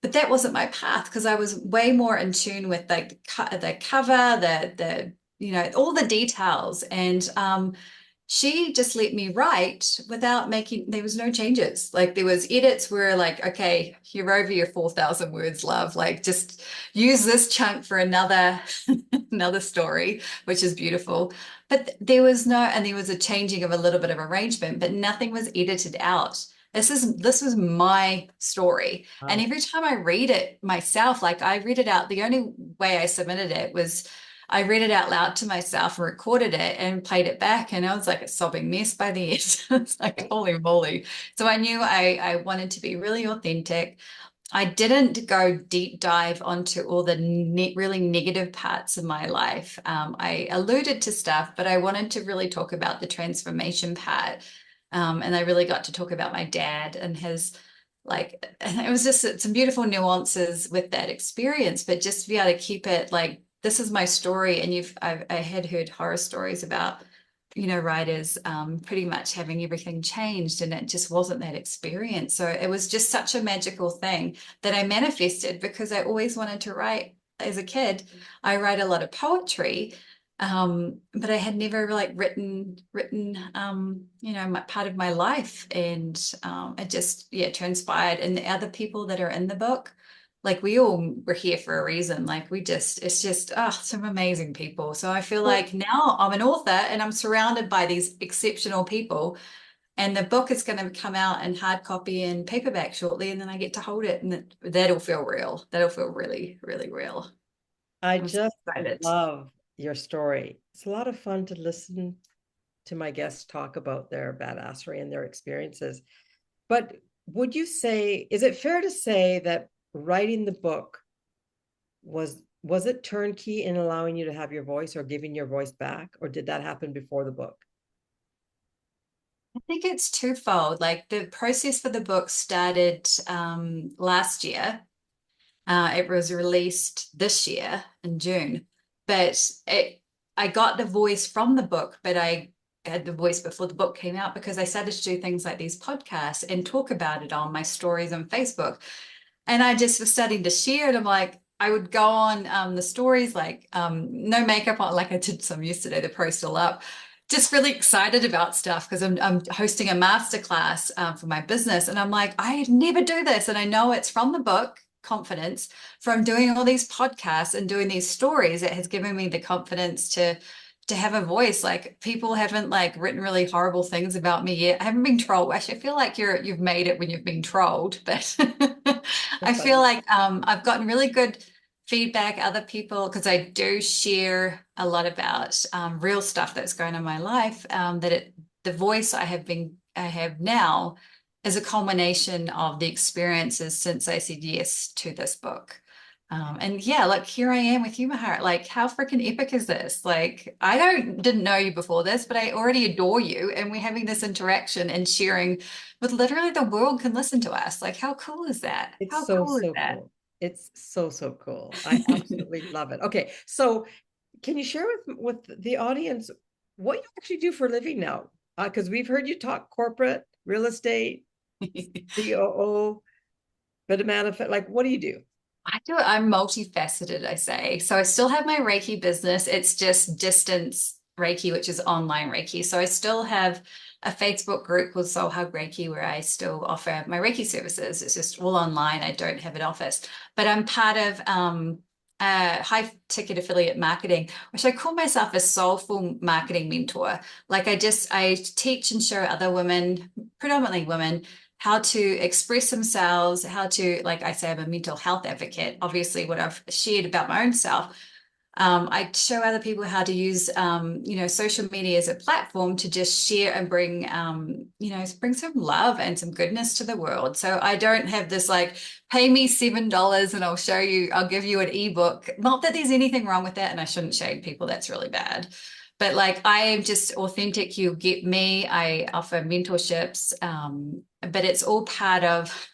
Speaker 2: But that wasn't my path because I was way more in tune with like the cover, all the details. And she just let me write without making, there was no changes. Like there was edits where like, okay, you're over your 4,000 words, love, like just use this chunk for another story, which is beautiful. But there was a changing of a little bit of arrangement, but nothing was edited out. This was my story. And
Speaker 1: Wow.
Speaker 2: every time I read it myself, like I read it out, the only way I submitted it was I read it out loud to myself and recorded it and played it back. And I was like a sobbing mess by the end. It's like, holy moly. So I knew I wanted to be really authentic. I didn't go deep dive onto all the really negative parts of my life. I alluded to stuff, but I wanted to really talk about the transformation part. And I really got to talk about my dad and his, like, it was just some beautiful nuances with that experience, but just to be able to keep it like, this is my story. And I had heard horror stories about, writers pretty much having everything changed, and it just wasn't that experience. So it was just such a magical thing that I manifested because I always wanted to write as a kid. I write a lot of poetry, but I had never like written, my part of my life. And it just, yeah, transpired. And the other people that are in the book, like we all were here for a reason. Like it's just, some amazing people. So I feel
Speaker 1: Well,
Speaker 2: like now I'm an author and I'm surrounded by these exceptional people. And the book is going to come out in hard copy and paperback shortly. And then I get to hold it, and that'll feel real. That'll feel really, really real.
Speaker 1: I
Speaker 2: I'm so
Speaker 1: just
Speaker 2: excited.
Speaker 1: love your story. It's a lot of fun to listen to my guests talk about their badassery and their experiences. But would you say, is it fair to say that writing the book was it turnkey in allowing you to have your voice or giving your voice back, or did that happen before the book?
Speaker 2: I think it's twofold. Like the process for the book started last year. It was released this year in June, but I got the voice from the book, but I had the voice before the book came out because I started to do things like these podcasts and talk about it on my stories on Facebook. And I just was starting to share it. I'm like, I would go on the stories, like no makeup on, like I did some yesterday, the post all up. Just really excited about stuff because I'm hosting a masterclass for my business. And I'm like, I never do this. And I know it's from the book, Confidence, from doing all these podcasts and doing these stories. It has given me the confidence to have a voice. Like people haven't like written really horrible things about me yet. I haven't been trolled. Actually, I feel like you've made it when you've been trolled, but I feel
Speaker 1: Funny.
Speaker 2: like I've gotten really good feedback. Other people, because I do share a lot about real stuff that's going on in my life. The voice I have now is a culmination of the experiences since I said yes to this book. And yeah, like here I am with you, Mahara. Like, how freaking epic is this? Like, didn't know you before this, but I already adore you, and we're having this interaction and sharing with literally the world can listen to us. Like, how cool is that?
Speaker 1: It's
Speaker 2: How
Speaker 1: so,
Speaker 2: cool is
Speaker 1: so
Speaker 2: that?
Speaker 1: cool. It's so, so cool. I absolutely love it. Okay, so can you share with the audience what you actually do for a living now? Because we've heard you talk corporate, real estate, COO, but a manifest, like what do you do?
Speaker 2: I'm multifaceted, I say. So I still have my Reiki business. It's just distance Reiki, which is online Reiki. So I still have a Facebook group called Soul Hug Reiki where I still offer my Reiki services. It's just all online. I don't have an office, but I'm part of high ticket affiliate marketing, which I call myself a soulful marketing mentor. Like I teach and show other women, predominantly women, how to express themselves, how to, like I say, I'm a mental health advocate. Obviously, what I've shared about my own self, I show other people how to use, social media as a platform to just share and bring, bring some love and some goodness to the world. So I don't have this like, pay me $7 and I'll give you an ebook. Not that there's anything wrong with that, and I shouldn't shade people. That's really bad. But like I am just authentic. You'll get me. I offer mentorships, but it's all part of,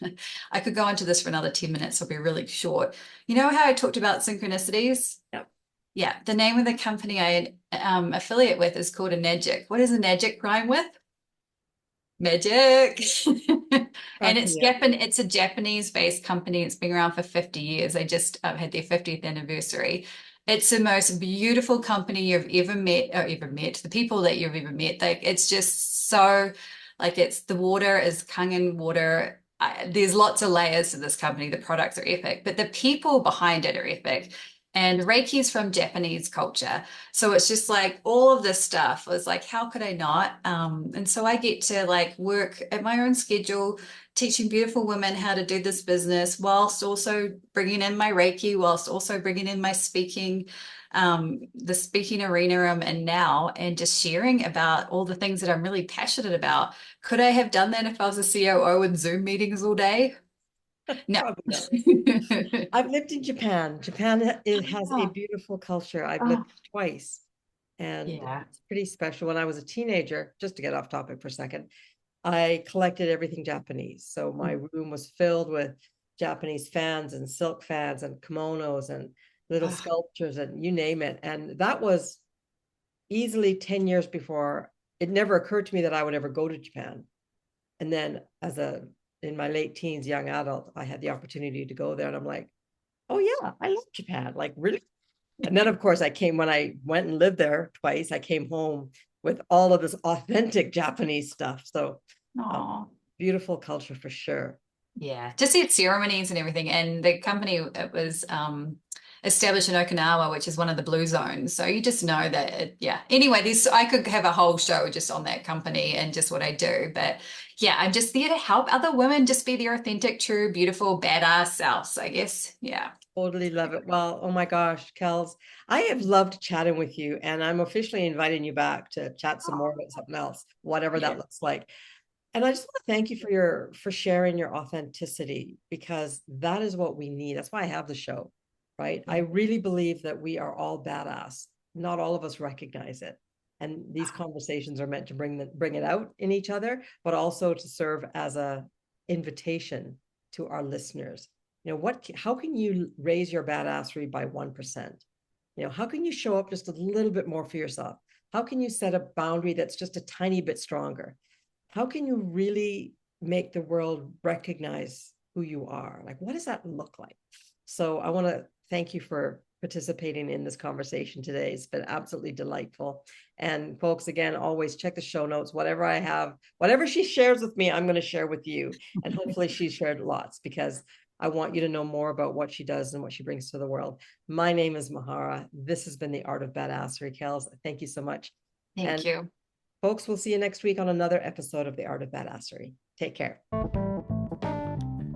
Speaker 2: I could go into this for another 10 minutes. It'll be really short. You know how I talked about synchronicities?
Speaker 1: Yep.
Speaker 2: Yeah. The name of the company I affiliate with is called Enagic. What does Enagic rhyme with? Magic. And it's a Japanese-based company. It's been around for 50 years. They just had their 50th anniversary. It's the most beautiful company you've ever met, the people that you've ever met. Like it's just so, like it's the water is Kangen water. There's lots of layers to this company. The products are epic, but the people behind it are epic. And Reiki is from Japanese culture. So it's just like all of this stuff was like, how could I not? And so I get to like work at my own schedule, teaching beautiful women how to do this business whilst also bringing in my Reiki, whilst also bringing in my speaking, the speaking arena I'm in now, and just sharing about all the things that I'm really passionate about. Could I have done that if I was a COO in Zoom meetings all day? No.
Speaker 1: Probably not. I've lived in Japan. It has a
Speaker 2: Oh,
Speaker 1: beautiful culture. I've lived
Speaker 2: oh,
Speaker 1: twice, and
Speaker 2: yeah.
Speaker 1: it's pretty special. When I was a teenager, just to get off topic for a second, I collected everything Japanese. So my room was filled with Japanese fans and silk fans and kimonos and little
Speaker 2: Oh,
Speaker 1: sculptures and you name it. And that was easily 10 years before it never occurred to me that I would ever go to Japan. And then in my late teens, young adult, I had the opportunity to go there and I'm like, oh yeah, I love Japan. Like really. And then of course when I went and lived there twice, I came home with all of this authentic Japanese stuff. So
Speaker 2: oh.
Speaker 1: beautiful culture for sure.
Speaker 2: Yeah, just see its ceremonies and everything. And the company it was established in Okinawa, which is one of the blue zones. So you just know that, yeah. Anyway, this I could have a whole show just on that company and just what I do. But yeah, I'm just there to help other women just be their authentic, true, beautiful, badass selves, I guess. Yeah.
Speaker 1: Totally love it. Well, oh my gosh, Kelz, I have loved chatting with you, and I'm officially inviting you back to chat some more
Speaker 2: Oh,
Speaker 1: about something else, whatever
Speaker 2: yeah.
Speaker 1: that looks like. And I just want to thank you for sharing your authenticity, because that is what we need. That's why I have the show, right? I really believe that we are all badass. Not all of us recognize it. And these conversations are meant to bring it out in each other, but also to serve as a invitation to our listeners. How can you raise your badassery by 1%? How can you show up just a little bit more for yourself? How can you set a boundary that's just a tiny bit stronger? How can you really make the world recognize who you are? Like, what does that look like? So I want to thank you for participating in this conversation today. It's been absolutely delightful. And folks, again, always check the show notes. Whatever I have, whatever she shares with me, I'm going to share with you. And hopefully she shared lots, because I want you to know more about what she does and what she brings to the world. My name is Mahara. This has been the Art of Badassery. Kelz, thank you so much.
Speaker 2: Thank
Speaker 1: And
Speaker 2: you.
Speaker 1: folks, we'll see you next week on another episode of the Art of Badassery. Take care.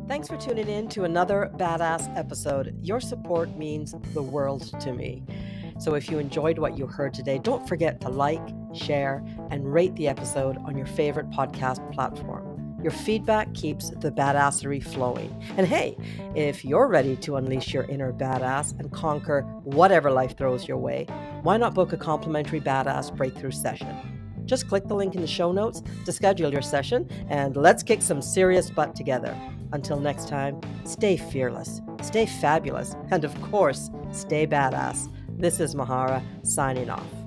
Speaker 1: Thanks for tuning in to another badass episode. Your support means the world to me. So if you enjoyed what you heard today, don't forget to like, share, and rate the episode on your favorite podcast platform. Your feedback keeps the badassery flowing. And hey, if you're ready to unleash your inner badass and conquer whatever life throws your way, why not book a complimentary badass breakthrough session? Just click the link in the show notes to schedule your session, and let's kick some serious butt together. Until next time, stay fearless, stay fabulous, and of course, stay badass. This is Mahara signing off.